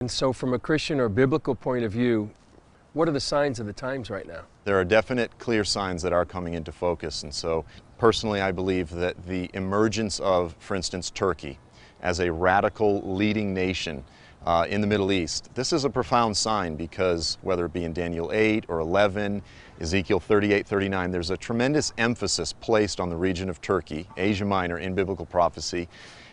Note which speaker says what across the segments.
Speaker 1: And so from a Christian or biblical point of view, what are the signs of the times right now?
Speaker 2: There are definite, clear signs that are coming into focus. And so personally, I believe that the emergence of, for instance, Turkey as a radical leading nation in the Middle East, this is a profound sign because whether it be in Daniel 8 or 11, Ezekiel 38, 39, there's a tremendous emphasis placed on the region of Turkey, Asia Minor, in biblical prophecy.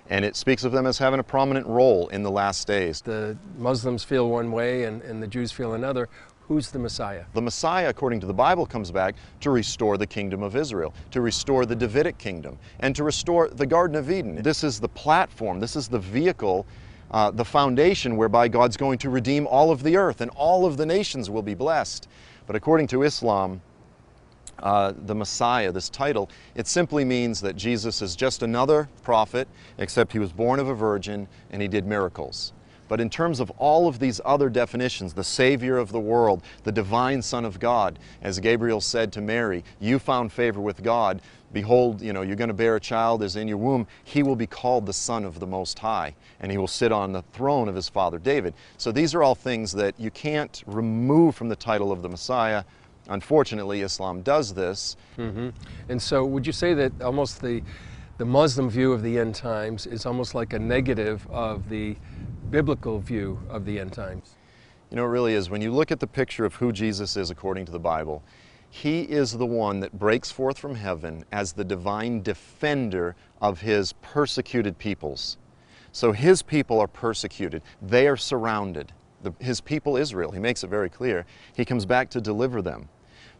Speaker 2: And it speaks of them as having a prominent role in the last days.
Speaker 1: The Muslims feel one way and the Jews feel another. Who's the Messiah?
Speaker 2: The Messiah, according to the Bible, comes back to restore the kingdom of Israel, to restore the Davidic kingdom, and to restore the Garden of Eden. This is the platform, this is the vehicle, the foundation whereby God's going to redeem all of the earth and all of the nations will be blessed. But according to Islam, the Messiah, this title, it simply means that Jesus is just another prophet, except he was born of a virgin and he did miracles. But in terms of all of these other definitions, the Savior of the world, the divine Son of God, as Gabriel said to Mary, you found favor with God, behold, you're going to bear a child as in your womb, he will be called the Son of the Most High, and he will sit on the throne of his father David. So these are all things that you can't remove from the title of the Messiah. Unfortunately, Islam does this.
Speaker 1: And so would you say that almost the Muslim view of the end times is almost like a negative of the biblical view of the end times?
Speaker 2: You know, it really is. When you look at the picture of who Jesus is according to the Bible, he is the one that breaks forth from heaven as the divine defender of his persecuted peoples. So his people are persecuted. They are surrounded. His people, Israel, he makes it very clear. He comes back to deliver them.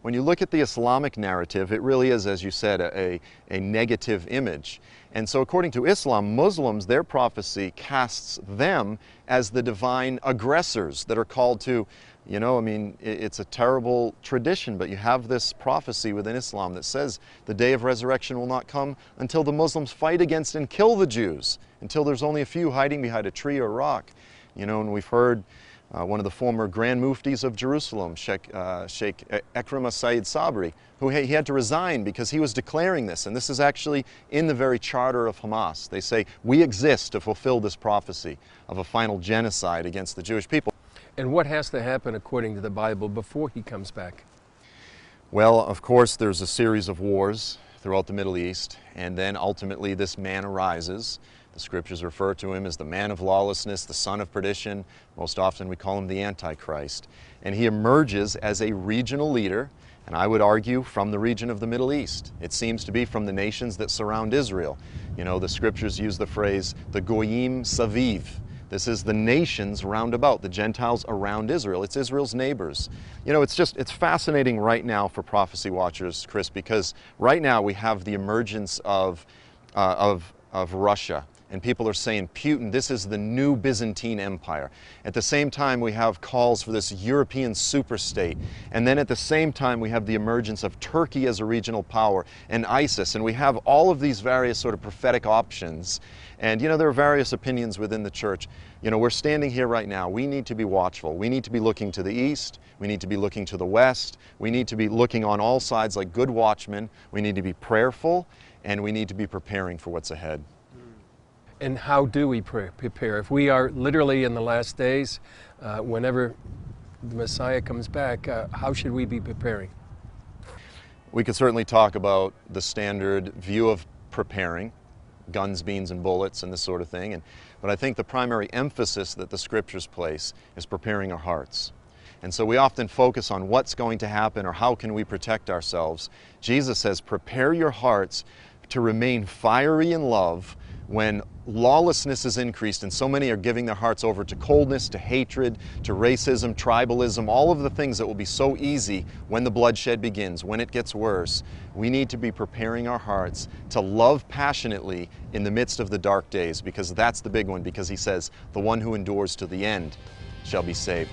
Speaker 2: When you look at the Islamic narrative, it really is, as you said, a negative image. And so according to Islam, Muslims, their prophecy casts them as the divine aggressors that are called to, it's a terrible tradition, but you have this prophecy within Islam that says the day of resurrection will not come until the Muslims fight against and kill the Jews, until there's only a few hiding behind a tree or a rock. And we've heard one of the former Grand Muftis of Jerusalem, Sheikh Ekrema Said Sabri, who he had to resign because he was declaring this. And this is actually in the very charter of Hamas. They say, we exist to fulfill this prophecy of a final genocide against the Jewish people.
Speaker 1: And what has to happen according to the Bible before he comes back?
Speaker 2: Well, of course, there's a series of wars throughout the Middle East, and then ultimately this man arises. The scriptures refer to him as the man of lawlessness, the son of perdition. Most often we call him the Antichrist. And he emerges as a regional leader, and I would argue from the region of the Middle East. It seems to be from the nations that surround Israel. The scriptures use the phrase, the goyim saviv. This is the nations round about, the Gentiles around Israel. It's Israel's neighbors. It's fascinating right now for prophecy watchers, Chris, because right now we have the emergence of Russia. And people are saying, Putin, this is the new Byzantine Empire. At the same time, we have calls for this European superstate. And then at the same time, we have the emergence of Turkey as a regional power and ISIS. And we have all of these various sort of prophetic options. And, there are various opinions within the church. We're standing here right now. We need to be watchful. We need to be looking to the east. We need to be looking to the west. We need to be looking on all sides like good watchmen. We need to be prayerful, and we need to be preparing for what's ahead.
Speaker 1: And how do we prepare? If we are literally in the last days, whenever the Messiah comes back, how should we be preparing?
Speaker 2: We could certainly talk about the standard view of preparing, guns, beans, and bullets, and this sort of thing. But I think the primary emphasis that the scriptures place is preparing our hearts. And so we often focus on what's going to happen or how can we protect ourselves. Jesus says, prepare your hearts to remain fiery in love when lawlessness is increased and so many are giving their hearts over to coldness, to hatred, to racism, tribalism, all of the things that will be so easy when the bloodshed begins, when it gets worse. We need to be preparing our hearts to love passionately in the midst of the dark days, because that's the big one, because he says, the one who endures to the end shall be saved.